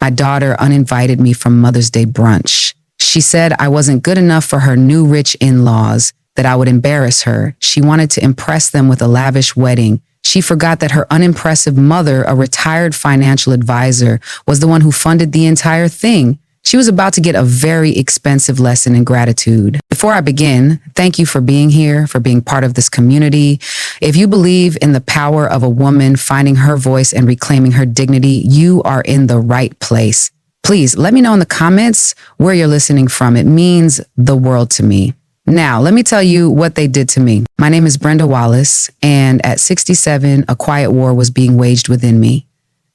My daughter uninvited me from Mother's Day brunch. She said I wasn't good enough for her new rich in-laws, that I would embarrass her. She wanted to impress them with a lavish wedding. She forgot that her unimpressive mother, a retired financial advisor, was the one who funded the entire thing. She was about to get a very expensive lesson in gratitude. Before I begin, thank you for being here, for being part of this community. If you believe in the power of a woman finding her voice and reclaiming her dignity, you are in the right place. Please let me know in the comments where you're listening from. It means the world to me. Now, let me tell you what they did to me. My name is Brenda Wallace, and at 67, a quiet war was being waged within me.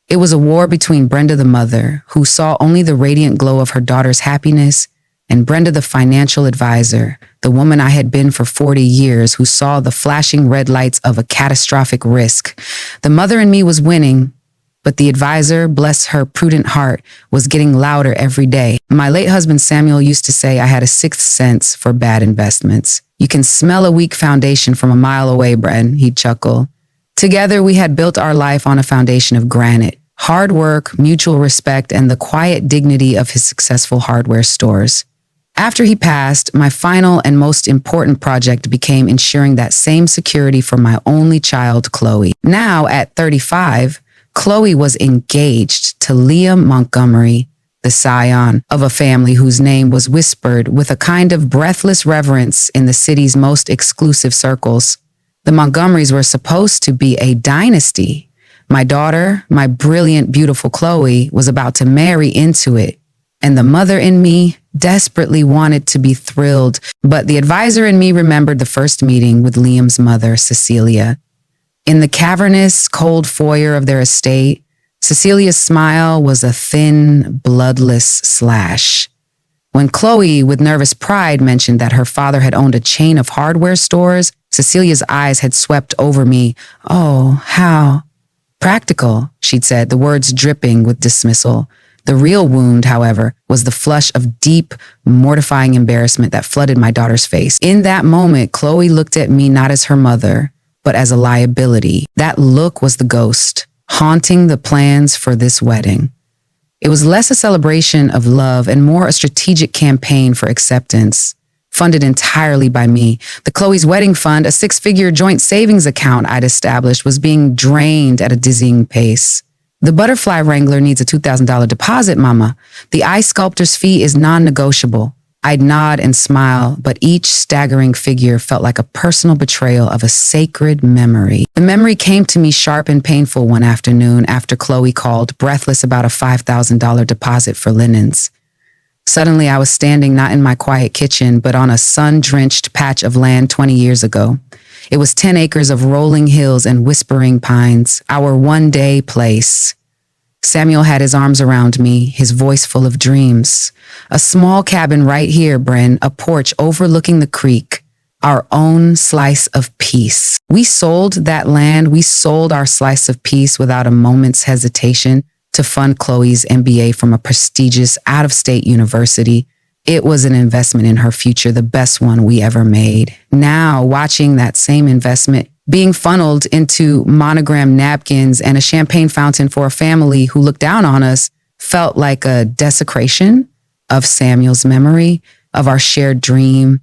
It was a war between Brenda the mother, who saw only the radiant glow of her daughter's happiness, and Brenda the financial advisor, the woman I had been for 40 years, who saw the flashing red lights of a catastrophic risk. The mother in me was winning, but the advisor, bless her prudent heart, was getting louder every day. My late husband Samuel used to say I had a sixth sense for bad investments. You can smell a weak foundation from a mile away, Bren, he'd chuckle. Together, we had built our life on a foundation of granite, hard work, mutual respect, and the quiet dignity of his successful hardware stores. After he passed, my final and most important project became ensuring that same security for my only child, Chloe. Now, at 35, Chloe was engaged to Liam Montgomery, the scion of a family whose name was whispered with a kind of breathless reverence in the city's most exclusive circles. The Montgomerys were supposed to be a dynasty. My daughter, my brilliant, beautiful Chloe, was about to marry into it. And the mother in me desperately wanted to be thrilled, but the advisor in me remembered the first meeting with Liam's mother, Cecilia. In the cavernous, cold foyer of their estate, Cecilia's smile was a thin, bloodless slash. When Chloe, with nervous pride, mentioned that her father had owned a chain of hardware stores, Cecilia's eyes had swept over me. Oh, how practical, she'd said, the words dripping with dismissal. The real wound, however, was the flush of deep, mortifying embarrassment that flooded my daughter's face. In that moment, Chloe looked at me not as her mother, but as a liability. That look was the ghost, haunting the plans for this wedding. It was less a celebration of love and more a strategic campaign for acceptance, funded entirely by me. The Chloe's wedding fund, a six-figure joint savings account I'd established, was being drained at a dizzying pace. The butterfly wrangler needs a $2,000 deposit, Mama. The ice sculptor's fee is non-negotiable. I'd nod and smile, but each staggering figure felt like a personal betrayal of a sacred memory. The memory came to me sharp and painful one afternoon after Chloe called, breathless about a $5,000 deposit for linens. Suddenly, I was standing not in my quiet kitchen, but on a sun-drenched patch of land 20 years ago. It was 10 acres of rolling hills and whispering pines, our one-day place. Samuel had his arms around me, his voice full of dreams. A small cabin right here, Bren, a porch overlooking the creek, our own slice of peace. We sold that land, we sold our slice of peace without a moment's hesitation to fund Chloe's MBA from a prestigious out-of-state university. It was an investment in her future, the best one we ever made. Now, watching that same investment being funneled into monogrammed napkins and a champagne fountain for a family who looked down on us felt like a desecration of Samuel's memory, of our shared dream.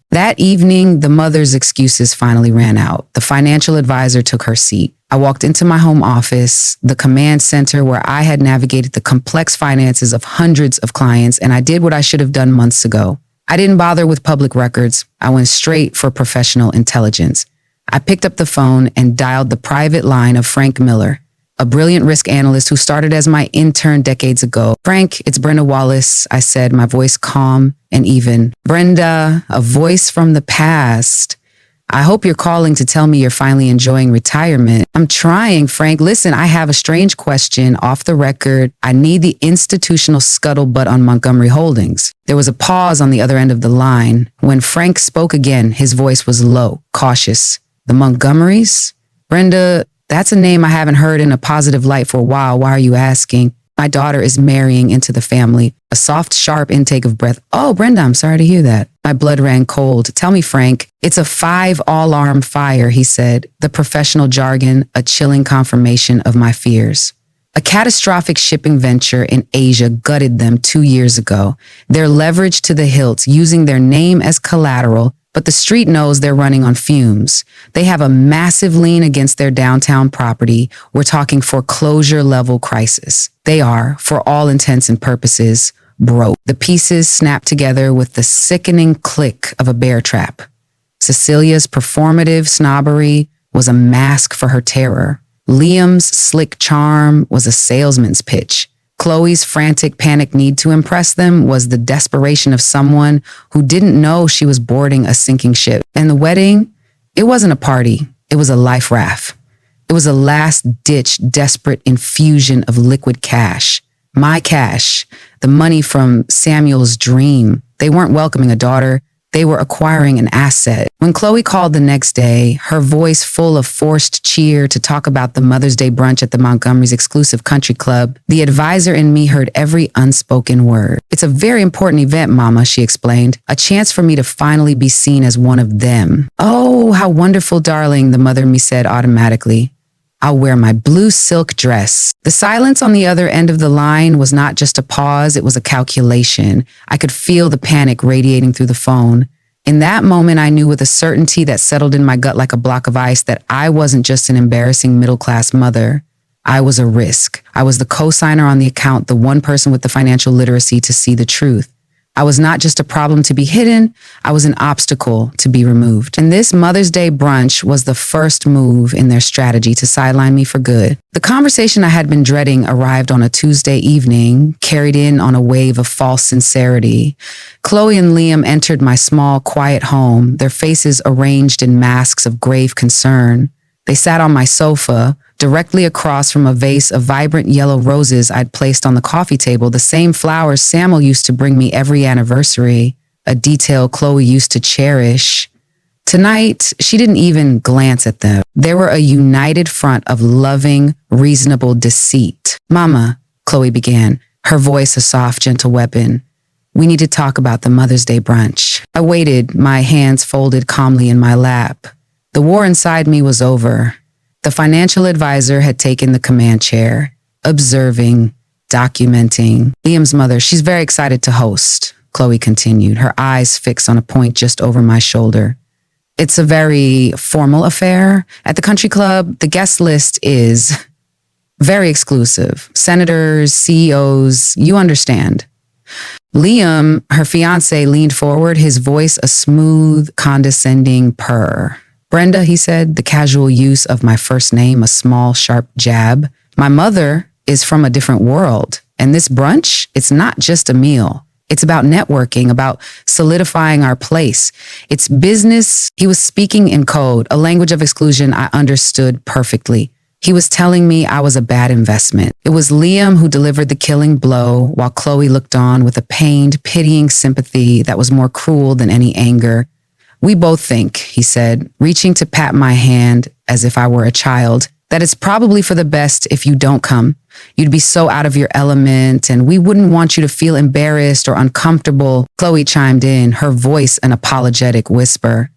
That evening, the mother's excuses finally ran out. The financial advisor took her seat. I walked into my home office, the command center where I had navigated the complex finances of hundreds of clients, and I did what I should have done months ago. I didn't bother with public records. I went straight for professional intelligence. I picked up the phone and dialed the private line of Frank Miller, a brilliant risk analyst who started as my intern decades ago. Frank, it's Brenda Wallace, I said, my voice calm and even. Brenda, a voice from the past. I hope you're calling to tell me you're finally enjoying retirement. I'm trying, Frank. Listen, I have a strange question off the record. I need the institutional scuttlebutt on Montgomery Holdings. There was a pause on the other end of the line. When Frank spoke again, his voice was low, cautious. The Montgomerys? Brenda, that's a name I haven't heard in a positive light for a while. Why are you asking? My daughter is marrying into the family. A soft, sharp intake of breath. Oh, Brenda, I'm sorry to hear that. My blood ran cold. Tell me, Frank. It's a 5-alarm fire, he said, the professional jargon, a chilling confirmation of my fears. A catastrophic shipping venture in Asia gutted them 2 years ago. They're leveraged to the hilt, using their name as collateral, but the street knows they're running on fumes. They have a massive lien against their downtown property. We're talking foreclosure level crisis. They are, for all intents and purposes, broke. The pieces snap together with the sickening click of a bear trap. Cecilia's performative snobbery was a mask for her terror. Liam's slick charm was a salesman's pitch. Chloe's frantic panic need to impress them was the desperation of someone who didn't know she was boarding a sinking ship. And the wedding, it wasn't a party. It was a life raft. It was a last-ditch, desperate infusion of liquid cash. My cash, the money from Samuel's dream. They weren't welcoming a daughter. They were acquiring an asset. When Chloe called the next day, her voice full of forced cheer to talk about the Mother's Day brunch at the Montgomery's exclusive country club, the advisor in me heard every unspoken word. "It's a very important event, Mama," she explained. "A chance for me to finally be seen as one of them." "Oh, how wonderful, darling," the mother in me said automatically. "I'll wear my blue silk dress." The silence on the other end of the line was not just a pause, it was a calculation. I could feel the panic radiating through the phone. In that moment, I knew with a certainty that settled in my gut like a block of ice that I wasn't just an embarrassing middle-class mother. I was a risk. I was the co-signer on the account, the one person with the financial literacy to see the truth. I was not just a problem to be hidden, I was an obstacle to be removed. And this Mother's Day brunch was the first move in their strategy to sideline me for good. The conversation I had been dreading arrived on a Tuesday evening, carried in on a wave of false sincerity. Chloe and Liam entered my small, quiet home, their faces arranged in masks of grave concern. They sat on my sofa, directly across from a vase of vibrant yellow roses I'd placed on the coffee table, the same flowers Samuel used to bring me every anniversary, a detail Chloe used to cherish. Tonight, she didn't even glance at them. They were a united front of loving, reasonable deceit. "Mama," Chloe began, her voice a soft, gentle weapon. "We need to talk about the Mother's Day brunch." I waited, my hands folded calmly in my lap. The war inside me was over. The financial advisor had taken the command chair, observing, documenting. Liam's mother, she's very excited to host, Chloe continued, her eyes fixed on a point just over my shoulder. "It's a very formal affair. At the country club, the guest list is very exclusive. Senators, CEOs, you understand." Liam, her fiancé, leaned forward, his voice a smooth, condescending purr. "Brenda," he said, the casual use of my first name, a small, sharp jab. "My mother is from a different world. And this brunch, it's not just a meal. It's about networking, about solidifying our place. It's business." He was speaking in code, a language of exclusion I understood perfectly. He was telling me I was a bad investment. It was Liam who delivered the killing blow, while Chloe looked on with a pained, pitying sympathy that was more cruel than any anger. "We both think," he said, reaching to pat my hand as if I were a child, "that it's probably for the best if you don't come. You'd be so out of your element, and we wouldn't want you to feel embarrassed or uncomfortable." Chloe chimed in, her voice an apologetic whisper.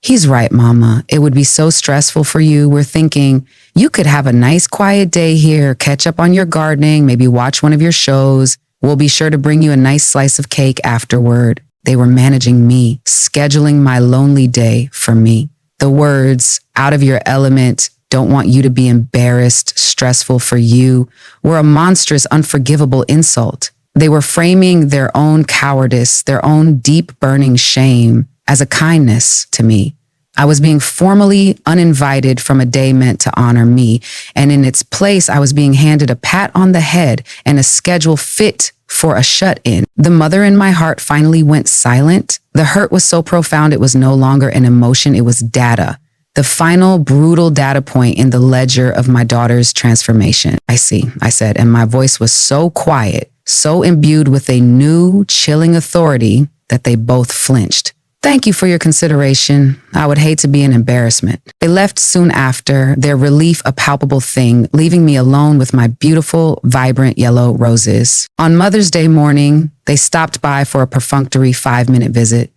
"He's right, Mama. It would be so stressful for you. We're thinking you could have a nice quiet day here, catch up on your gardening, maybe watch one of your shows. We'll be sure to bring you a nice slice of cake afterward." They were managing me, scheduling my lonely day for me. The words, "out of your element, don't want you to be embarrassed, stressful for you," were a monstrous, unforgivable insult. They were framing their own cowardice, their own deep burning shame as a kindness to me. I was being formally uninvited from a day meant to honor me, and in its place, I was being handed a pat on the head and a schedule fit for a shut-in. The mother in my heart finally went silent. The hurt was so profound it was no longer an emotion, it was data. The final brutal data point in the ledger of my daughter's transformation. "I see," I said, and my voice was so quiet, so imbued with a new, chilling authority that they both flinched. "Thank you for your consideration. I would hate to be an embarrassment." They left soon after, their relief a palpable thing, leaving me alone with my beautiful, vibrant yellow roses. On Mother's Day morning, they stopped by for a perfunctory 5-minute visit.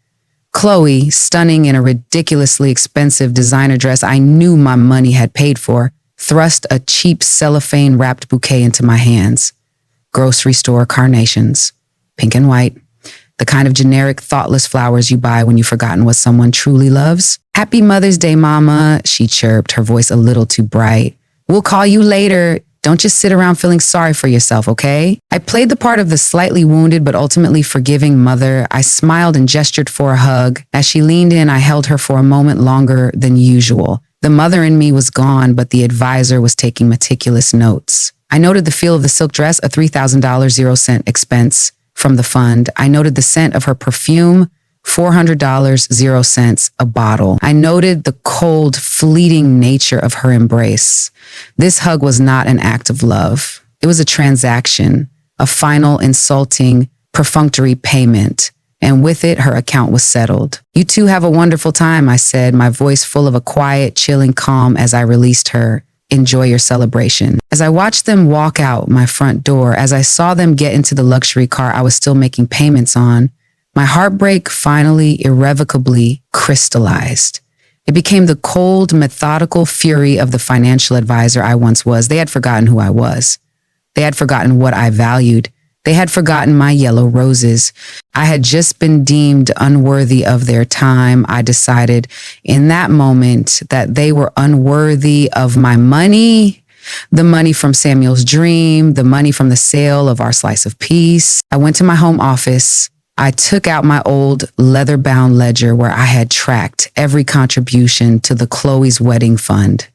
Chloe, stunning in a ridiculously expensive designer dress I knew my money had paid for, thrust a cheap cellophane-wrapped bouquet into my hands. Grocery store carnations, pink and white, the kind of generic, thoughtless flowers you buy when you've forgotten what someone truly loves. "Happy Mother's Day, Mama," she chirped, her voice a little too bright. "We'll call you later. Don't just sit around feeling sorry for yourself, okay?" I played the part of the slightly wounded but ultimately forgiving mother. I smiled and gestured for a hug. As she leaned in, I held her for a moment longer than usual. The mother in me was gone, but the advisor was taking meticulous notes. I noted the feel of the silk dress, a $3,000 0-cent expense from the fund. I noted the scent of her perfume, $400 0 cents a bottle. I noted the cold, fleeting nature of her embrace. This hug was not an act of love. It was a transaction, a final, insulting, perfunctory payment. And with it, her account was settled. "You two have a wonderful time," I said, my voice full of a quiet, chilling calm as I released her. "Enjoy your celebration." As I watched them walk out my front door, as I saw them get into the luxury car I was still making payments on, my heartbreak finally, irrevocably crystallized. It became the cold, methodical fury of the financial advisor I once was. They had forgotten who I was. They had forgotten what I valued. They had forgotten my yellow roses. I had just been deemed unworthy of their time. I decided in that moment that they were unworthy of my money, the money from Samuel's dream, the money from the sale of our slice of peace. I went to my home office. I took out my old leather-bound ledger where I had tracked every contribution to the Chloe's wedding fund.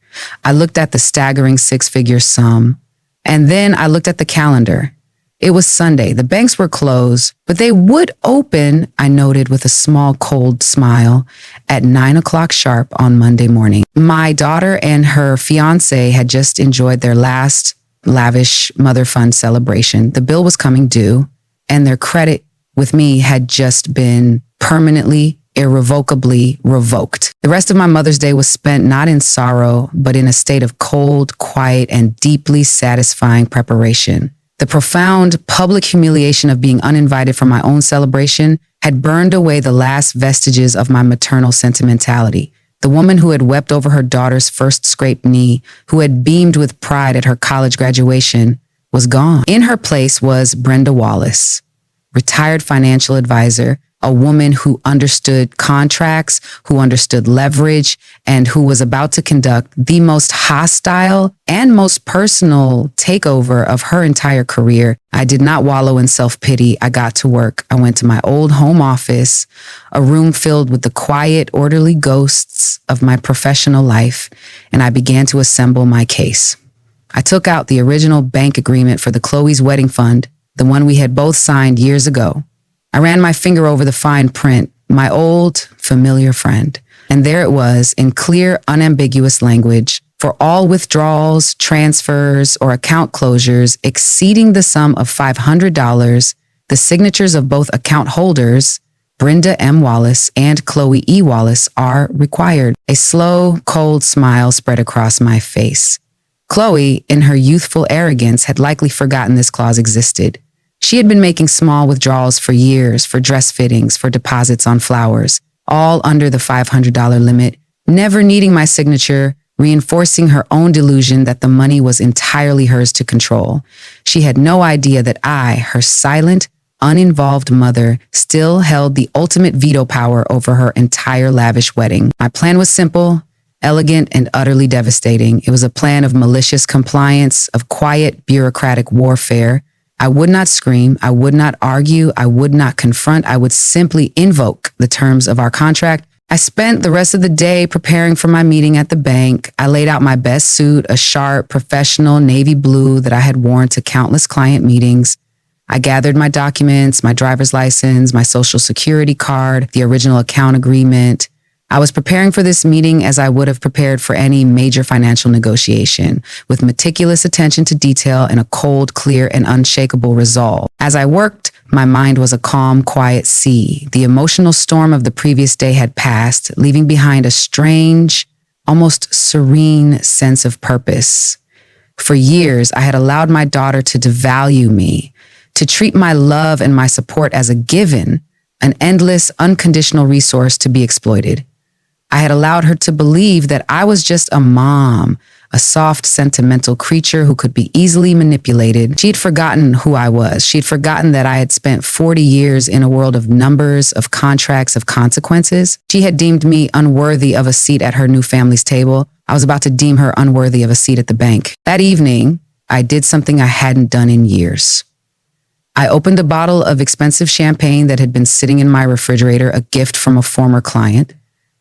I looked at the staggering six-figure sum, and then I looked at the calendar. It was Sunday. The banks were closed, but they would open, I noted with a small, cold smile, at 9 o'clock sharp on Monday morning. My daughter and her fiance had just enjoyed their last lavish mother fund celebration. The bill was coming due, and their credit with me had just been permanently, irrevocably revoked. The rest of my Mother's Day was spent not in sorrow, but in a state of cold, quiet, and deeply satisfying preparation. The profound public humiliation of being uninvited for my own celebration had burned away the last vestiges of my maternal sentimentality. The woman who had wept over her daughter's first scraped knee, who had beamed with pride at her college graduation, was gone. In her place was Brenda Wallace, retired financial advisor, a woman who understood contracts, who understood leverage, and who was about to conduct the most hostile and most personal takeover of her entire career. I did not wallow in self-pity. I got to work. I went to my old home office, a room filled with the quiet, orderly ghosts of my professional life, and I began to assemble my case. I took out the original bank agreement for the Chloe's wedding fund, the one we had both signed years ago. I ran my finger over the fine print, my old, familiar friend. And there it was in clear, unambiguous language. For all withdrawals, transfers, or account closures exceeding the sum of $500, the signatures of both account holders, Brenda M. Wallace and Chloe E. Wallace, are required. A slow, cold smile spread across my face. Chloe, in her youthful arrogance, had likely forgotten this clause existed. She had been making small withdrawals for years, for dress fittings, for deposits on flowers, all under the $500 limit, never needing my signature, reinforcing her own delusion that the money was entirely hers to control. She had no idea that I, her silent, uninvolved mother, still held the ultimate veto power over her entire lavish wedding. My plan was simple, elegant, and utterly devastating. It was a plan of malicious compliance, of quiet, bureaucratic warfare. I would not scream, I would not argue, I would not confront, I would simply invoke the terms of our contract. I spent the rest of the day preparing for my meeting at the bank. I laid out my best suit, a sharp, professional navy blue that I had worn to countless client meetings. I gathered my documents, my driver's license, my social security card, the original account agreement. I was preparing for this meeting as I would have prepared for any major financial negotiation, with meticulous attention to detail and a cold, clear, and unshakable resolve. As I worked, my mind was a calm, quiet sea. The emotional storm of the previous day had passed, leaving behind a strange, almost serene sense of purpose. For years, I had allowed my daughter to devalue me, to treat my love and my support as a given, an endless, unconditional resource to be exploited. I had allowed her to believe that I was just a mom, a soft, sentimental creature who could be easily manipulated. She'd forgotten who I was. She'd forgotten that I had spent 40 years in a world of numbers, of contracts, of consequences. She had deemed me unworthy of a seat at her new family's table. I was about to deem her unworthy of a seat at the bank. That evening, I did something I hadn't done in years. I opened a bottle of expensive champagne that had been sitting in my refrigerator, a gift from a former client.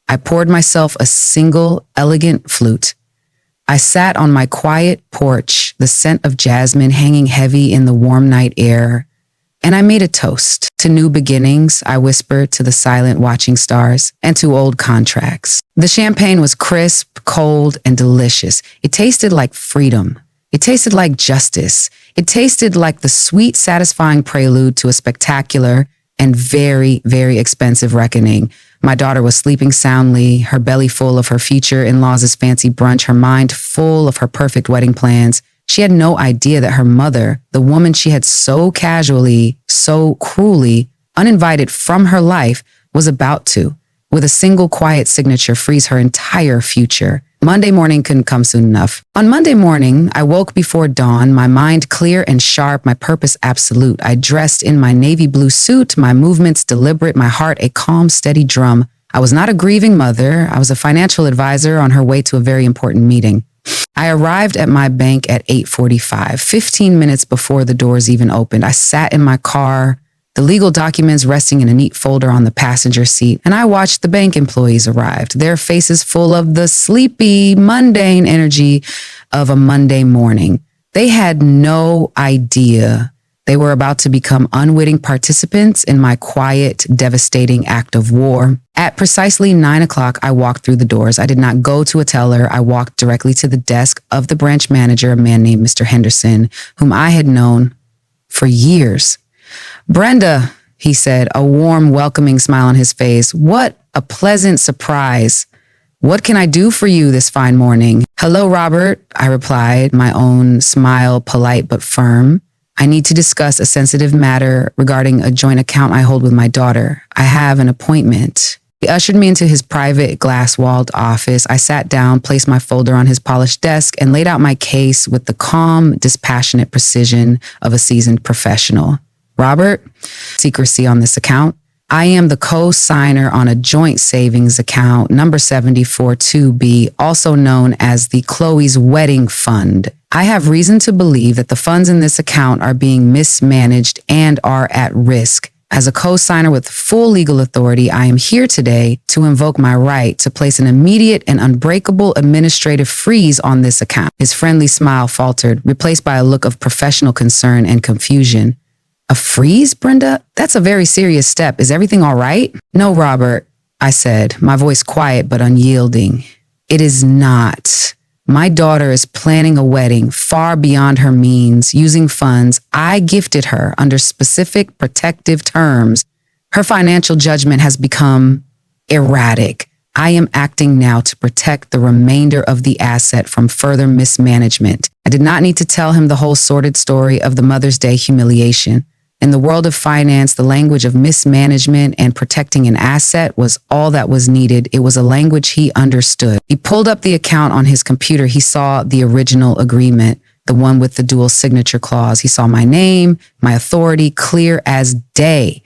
I poured myself a single, elegant flute. I sat on my quiet porch, the scent of jasmine hanging heavy in the warm night air, and I made a toast. To new beginnings, I whispered to the silent watching stars, and to old contracts. The champagne was crisp, cold, and delicious. It tasted like freedom. It tasted like justice. It tasted like the sweet, satisfying prelude to a spectacular and very, very expensive reckoning. My daughter was sleeping soundly, her belly full of her future in-laws' fancy brunch, her mind full of her perfect wedding plans. She had no idea that her mother, the woman she had so casually, so cruelly, uninvited from her life, was about to, with a single quiet signature, freeze her entire future. Monday morning couldn't come soon enough. On Monday morning, I woke before dawn, my mind clear and sharp, my purpose absolute. I dressed in my navy blue suit, my movements deliberate, my heart a calm, steady drum. I was not a grieving mother. I was a financial advisor on her way to a very important meeting. I arrived at my bank at 8:45, 15 minutes before the doors even opened. I sat in my car, the legal documents resting in a neat folder on the passenger seat, and I watched the bank employees arrive, their faces full of the sleepy, mundane energy of a Monday morning. They had no idea they were about to become unwitting participants in my quiet, devastating act of war. At precisely 9 o'clock, I walked through the doors. I did not go to a teller. I walked directly to the desk of the branch manager, a man named Mr. Henderson, whom I had known for years. "Brenda," he said, a warm, welcoming smile on his face. "What a pleasant surprise. What can I do for you this fine morning?" "Hello, Robert," I replied, my own smile polite but firm. "I need to discuss a sensitive matter regarding a joint account I hold with my daughter. I have an appointment." He ushered me into his private glass-walled office. I sat down, placed my folder on his polished desk, and laid out my case with the calm, dispassionate precision of a seasoned professional. "Robert, secrecy on this account. I am the co-signer on a joint savings account, number 742B, also known as the Chloe's Wedding Fund. I have reason to believe that the funds in this account are being mismanaged and are at risk. As a co-signer with full legal authority, I am here today to invoke my right to place an immediate and unbreakable administrative freeze on this account." His friendly smile faltered, replaced by a look of professional concern and confusion. "A freeze, Brenda? That's a very serious step. Is everything all right?" "No, Robert," I said, my voice quiet but unyielding. "It is not. My daughter is planning a wedding far beyond her means, using funds I gifted her under specific protective terms. Her financial judgment has become erratic. I am acting now to protect the remainder of the asset from further mismanagement." I did not need to tell him the whole sordid story of the Mother's Day humiliation. In the world of finance, the language of mismanagement and protecting an asset was all that was needed. It was a language he understood. He pulled up the account on his computer. He saw the original agreement, the one with the dual signature clause. He saw my name, my authority, clear as day.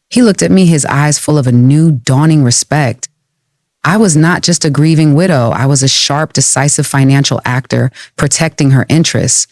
He looked at me, his eyes full of a new, dawning respect. I was not just a grieving widow. I was a sharp, decisive financial actor protecting her interests.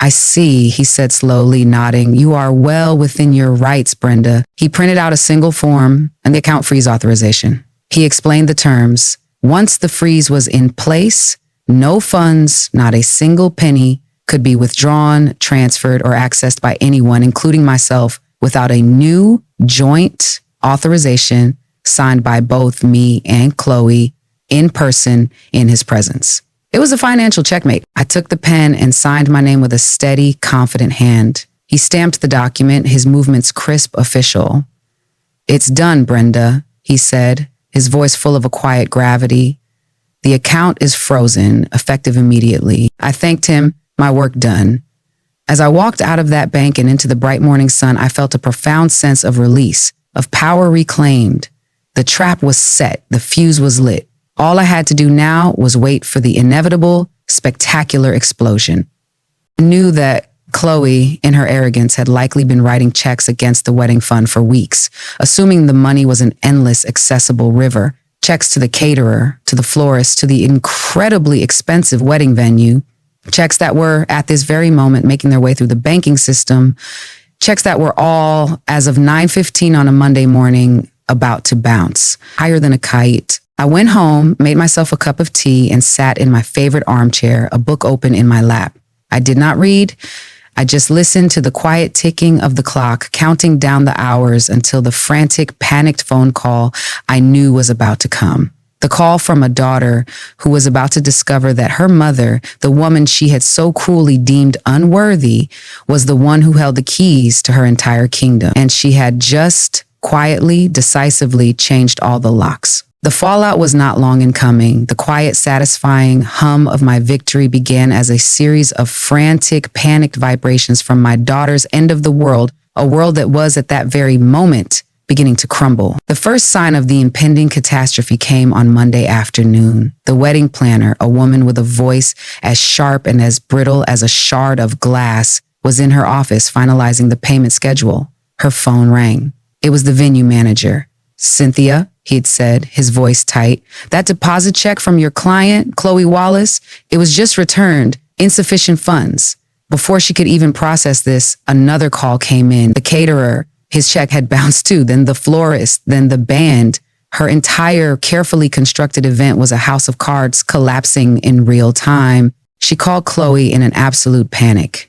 "I see," he said slowly, nodding. "You are well within your rights, Brenda." He printed out a single form and the account freeze authorization. He explained the terms. Once the freeze was in place, no funds, not a single penny, could be withdrawn, transferred, or accessed by anyone, including myself, without a new joint authorization signed by both me and Chloe in person in his presence. It was a financial checkmate. I took the pen and signed my name with a steady, confident hand. He stamped the document, his movements crisp, official. "It's done, Brenda," he said, his voice full of a quiet gravity. "The account is frozen, effective immediately." I thanked him, my work done. As I walked out of that bank and into the bright morning sun, I felt a profound sense of release, of power reclaimed. The trap was set, the fuse was lit. All I had to do now was wait for the inevitable, spectacular explosion. I knew that Chloe, in her arrogance, had likely been writing checks against the wedding fund for weeks, assuming the money was an endless, accessible river. Checks to the caterer, to the florist, to the incredibly expensive wedding venue. Checks that were, at this very moment, making their way through the banking system. Checks that were all, as of 9:15 on a Monday morning, about to bounce, higher than a kite. I went home, made myself a cup of tea, and sat in my favorite armchair, a book open in my lap. I did not read. I just listened to the quiet ticking of the clock, counting down the hours until the frantic, panicked phone call I knew was about to come. The call from a daughter who was about to discover that her mother, the woman she had so cruelly deemed unworthy, was the one who held the keys to her entire kingdom. And she had just quietly, decisively changed all the locks. The fallout was not long in coming. The quiet, satisfying hum of my victory began as a series of frantic, panicked vibrations from my daughter's end of the world, a world that was at that very moment beginning to crumble. The first sign of the impending catastrophe came on Monday afternoon. The wedding planner, a woman with a voice as sharp and as brittle as a shard of glass, was in her office finalizing the payment schedule. Her phone rang. It was the venue manager. "Cynthia," he'd said, his voice tight, "that deposit check from your client, Chloe Wallace, it was just returned, insufficient funds." Before she could even process this, another call came in. The caterer, his check had bounced too, then the florist, then the band. Her entire carefully constructed event was a house of cards collapsing in real time. She called Chloe in an absolute panic.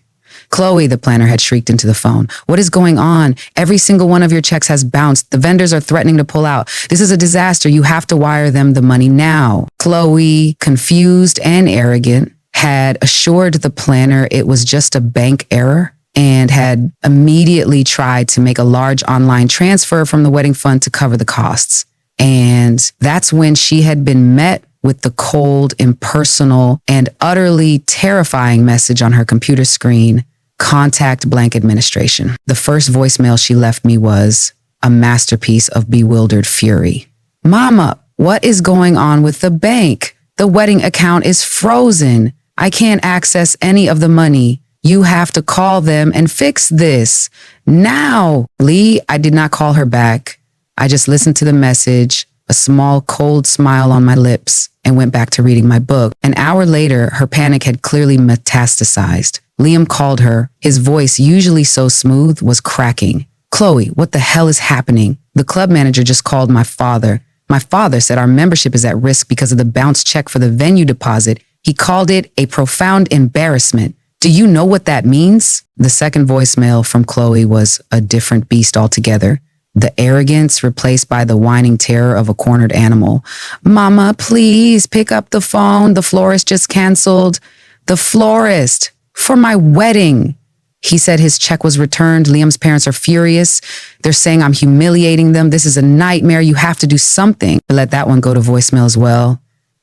"Chloe," the planner had shrieked into the phone, "what is going on? Every single one of your checks has bounced. The vendors are threatening to pull out. This is a disaster. You have to wire them the money now." Chloe, confused and arrogant, had assured the planner it was just a bank error and had immediately tried to make a large online transfer from the wedding fund to cover the costs. And that's when she had been met with the cold, impersonal, and utterly terrifying message on her computer screen: "Contact blank administration." The first voicemail she left me was a masterpiece of bewildered fury. "Mama, what is going on with the bank? The wedding account is frozen. I can't access any of the money. You have to call them and fix this. Now." Lee, I did not call her back. I just listened to the message, a small cold smile on my lips, and went back to reading my book. An hour later, her panic had clearly metastasized. Liam called her. His voice, usually so smooth, was cracking. "Chloe, what the hell is happening? The club manager just called my father. My father said our membership is at risk because of the bounce check for the venue deposit. He called it a profound embarrassment. Do you know what that means?" The second voicemail from Chloe was a different beast altogether. The arrogance replaced by the whining terror of a cornered animal. "Mama, please pick up the phone. The florist just canceled." "The florist? For my wedding." He said his check was returned. Liam's parents are furious. They're saying I'm humiliating them. This is a nightmare. You have to do something. But let that one go to voicemail as well.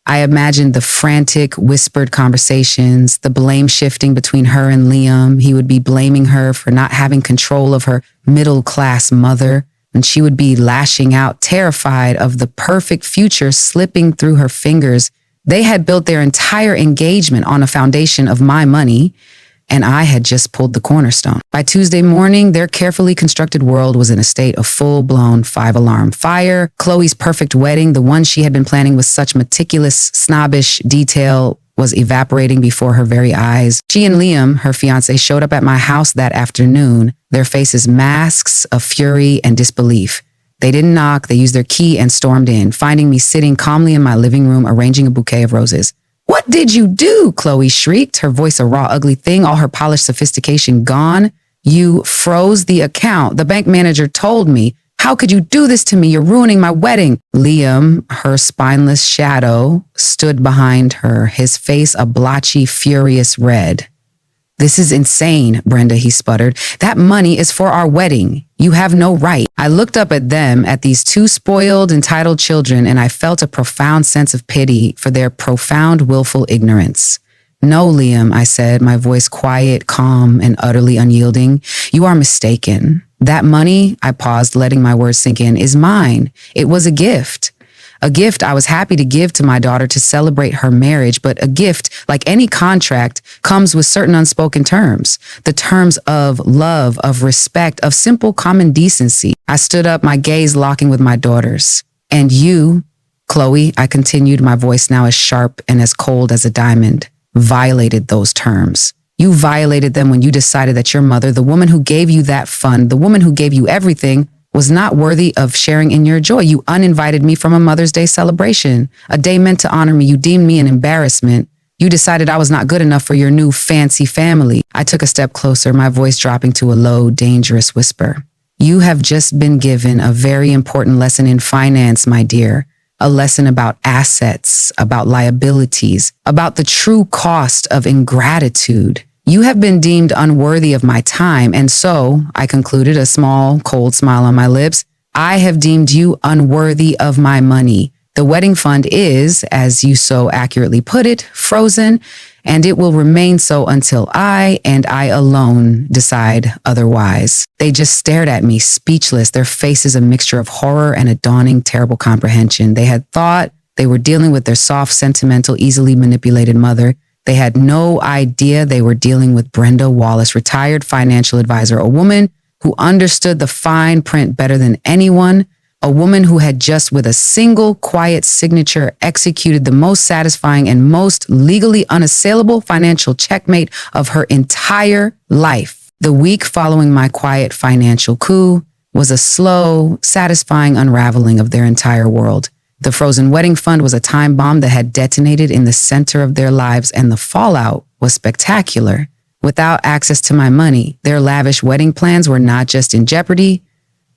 I imagined the frantic, whispered conversations, the blame shifting between her and Liam. He would be blaming her for not having control of her middle-class mother, and she would be lashing out, terrified of the perfect future slipping through her fingers. They had built their entire engagement on a foundation of my money, and I had just pulled the cornerstone. By Tuesday morning, their carefully constructed world was in a state of full-blown 5-alarm fire. Chloe's perfect wedding, the one she had been planning with such meticulous, snobbish detail, was evaporating before her very eyes. She and Liam, her fiancé, showed up at my house that afternoon, their faces masks of fury and disbelief. They didn't knock, they used their key and stormed in, finding me sitting calmly in my living room arranging a bouquet of roses. "What did you do?" Chloe shrieked, her voice a raw, ugly thing, all her polished sophistication gone. "You froze the account. The bank manager told me. How could you do this to me? You're ruining my wedding." Liam, her spineless shadow, stood behind her, his face a blotchy, furious red. "This is insane, Brenda," he sputtered. "That money is for our wedding. You have no right." I looked up at them, at these two spoiled, entitled children, and I felt a profound sense of pity for their profound, willful ignorance. "No, Liam," I said, my voice quiet, calm, and utterly unyielding. "You are mistaken. That money," I paused, letting my words sink in, "is mine. It was a gift. A gift I was happy to give to my daughter to celebrate her marriage, but a gift, like any contract, comes with certain unspoken terms. The terms of love, of respect, of simple common decency. I stood up, my gaze locking with my daughter's. And you, Chloe, I continued, my voice now as sharp and as cold as a diamond, violated those terms. You violated them when you decided that your mother, the woman who gave you that fund, the woman who gave you everything, was not worthy of sharing in your joy. You uninvited me from a Mother's Day celebration, a day meant to honor me. You deemed me an embarrassment. You decided I was not good enough for your new fancy family. I took a step closer, my voice dropping to a low, dangerous whisper. You have just been given a very important lesson in finance, my dear. A lesson about assets, about liabilities, about the true cost of ingratitude. You have been deemed unworthy of my time, and so, I concluded, a small, cold smile on my lips, I have deemed you unworthy of my money. The wedding fund is, as you so accurately put it, frozen, and it will remain so until I, and I alone, decide otherwise. They just stared at me, speechless, their faces a mixture of horror and a dawning, terrible comprehension. They had thought they were dealing with their soft, sentimental, easily manipulated mother. They had no idea they were dealing with Brenda Wallace, retired financial advisor, a woman who understood the fine print better than anyone, a woman who had just with a single quiet signature executed the most satisfying and most legally unassailable financial checkmate of her entire life. The week following my quiet financial coup was a slow, satisfying unraveling of their entire world. The frozen wedding fund was a time bomb that had detonated in the center of their lives, and the fallout was spectacular. Without access to my money, their lavish wedding plans were not just in jeopardy,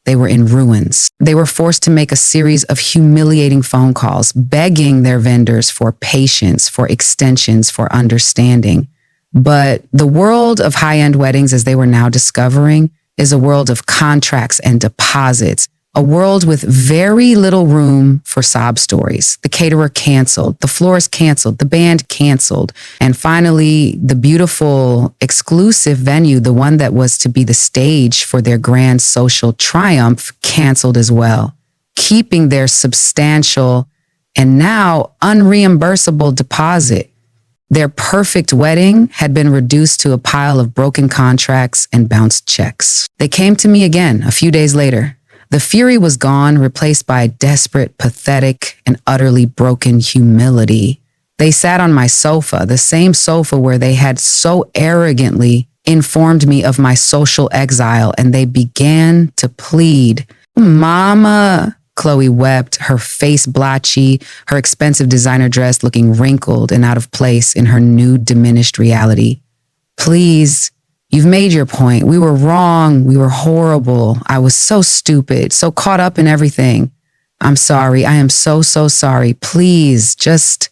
they were in ruins. They were forced to make a series of humiliating phone calls, begging their vendors for patience, for extensions, for understanding. But the world of high-end weddings, as they were now discovering, is a world of contracts and deposits, a world with very little room for sob stories. The caterer canceled, the florist canceled, the band canceled, and finally, the beautiful, exclusive venue, the one that was to be the stage for their grand social triumph, canceled as well, keeping their substantial and now unreimbursable deposit. Their perfect wedding had been reduced to a pile of broken contracts and bounced checks. They came to me again a few days later. The fury was gone, replaced by desperate, pathetic, and utterly broken humility. They sat on my sofa, the same sofa where they had so arrogantly informed me of my social exile, and they began to plead. Mama, Chloe wept, her face blotchy, her expensive designer dress looking wrinkled and out of place in her new diminished reality. Please, you've made your point. We were wrong. We were horrible. I was so stupid, so caught up in everything. I'm sorry. I am so sorry. Please just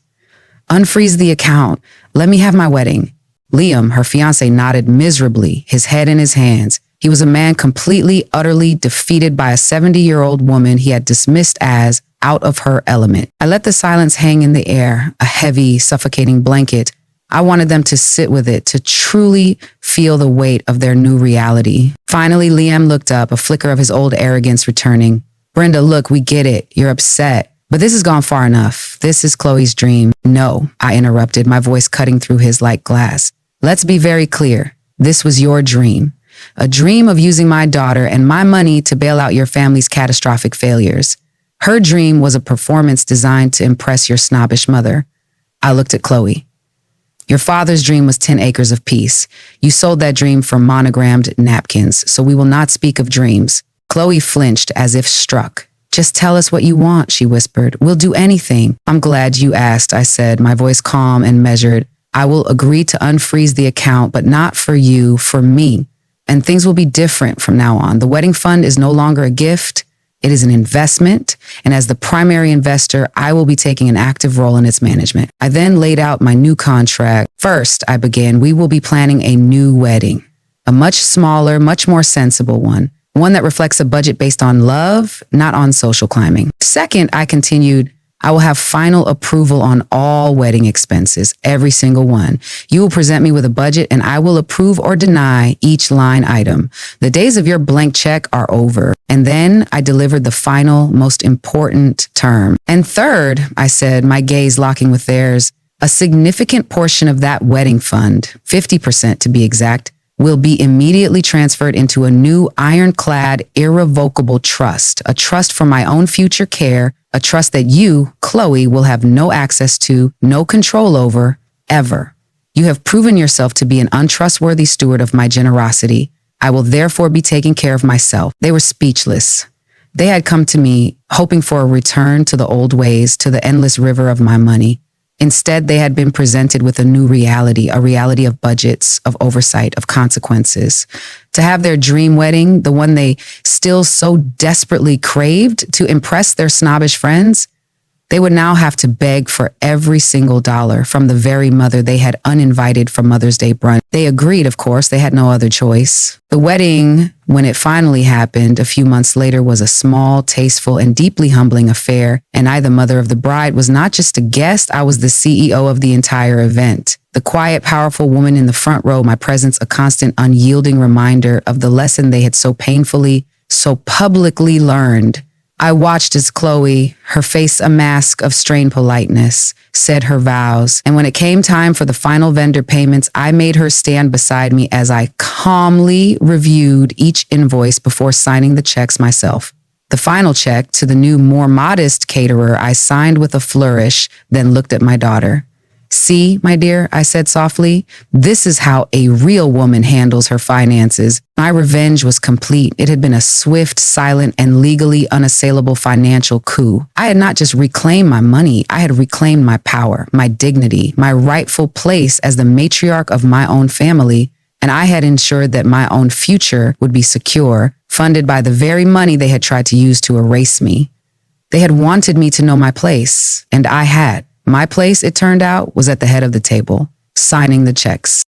unfreeze the account. Let me have my wedding. Liam, her fiancé, nodded miserably, his head in his hands. He was a man completely, utterly defeated by a 70-year-old woman he had dismissed as out of her element. I let the silence hang in the air, a heavy, suffocating blanket. I wanted them to sit with it, to truly feel the weight of their new reality. Finally, Liam looked up, a flicker of his old arrogance returning. Brenda, look, we get it. You're upset. But this has gone far enough. This is Chloe's dream. No, I interrupted, my voice cutting through his like glass. Let's be very clear. This was your dream. A dream of using my daughter and my money to bail out your family's catastrophic failures. Her dream was a performance designed to impress your snobbish mother. I looked at Chloe. Your father's dream was 10 acres of peace. You sold that dream for monogrammed napkins, so we will not speak of dreams. Chloe flinched as if struck. Just tell us what you want, she whispered. We'll do anything. I'm glad you asked, I said, my voice calm and measured. I will agree to unfreeze the account, but not for you, for me. And things will be different from now on. The wedding fund is no longer a gift. It is an investment, and as the primary investor, I will be taking an active role in its management. I then laid out my new contract. First, I began, we will be planning a new wedding, a much smaller, much more sensible one that reflects a budget based on love, not on social climbing. Second, I continued, I will have final approval on all wedding expenses, every single one. You will present me with a budget and I will approve or deny each line item. The days of your blank check are over. And then I delivered the final, most important term. And third, I said, my gaze locking with theirs, a significant portion of that wedding fund, 50% to be exact, will be immediately transferred into a new ironclad, irrevocable trust, a trust for my own future care, a trust that you, Chloe, will have no access to, no control over, ever. You have proven yourself to be an untrustworthy steward of my generosity. I will therefore be taking care of myself. They were speechless. They had come to me hoping for a return to the old ways, to the endless river of my money. Instead, they had been presented with a new reality, a reality of budgets, of oversight, of consequences. To have their dream wedding, the one they still so desperately craved, to impress their snobbish friends, they would now have to beg for every single dollar from the very mother they had uninvited for Mother's Day brunch. They agreed, of course, they had no other choice. The wedding, when it finally happened a few months later, was a small, tasteful, and deeply humbling affair. And I, the mother of the bride, was not just a guest, I was the CEO of the entire event. The quiet, powerful woman in the front row, my presence a constant, unyielding reminder of the lesson they had so painfully, so publicly learned. I watched as Chloe, her face a mask of strained politeness, said her vows. And when it came time for the final vendor payments, I made her stand beside me as I calmly reviewed each invoice before signing the checks myself. The final check to the new, more modest caterer I signed with a flourish, then looked at my daughter. See, my dear, I said softly, this is how a real woman handles her finances. My revenge was complete. It had been a swift, silent, and legally unassailable financial coup. I had not just reclaimed my money, I had reclaimed my power, my dignity, my rightful place as the matriarch of my own family, and I had ensured that my own future would be secure, funded by the very money they had tried to use to erase me. They had wanted me to know my place, and I had. My place, it turned out, was at the head of the table, signing the checks.